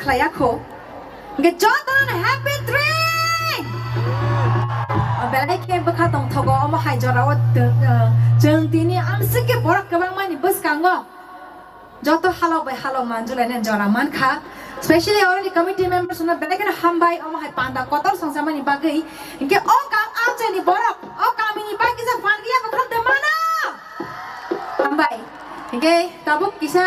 클라야코 이게 저던 happy dream belai bakal tong thogo ama hai jora wat jeng tini am sike borak kabang mani bus kango joto halo bai halo manjula nen jora man kha especially already committee members na belai kana hambai ama hai panda kotor sangsa mani bagai inke o kam am cheni borak o kam ini bagi sa fandia bakal de mana hambai inke tabuk kisa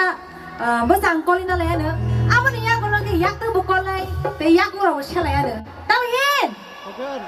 bus angkoli na le ne amani ya ko lagi yak tu bukol lai te yak ko ro chala ya ne tang hin Good.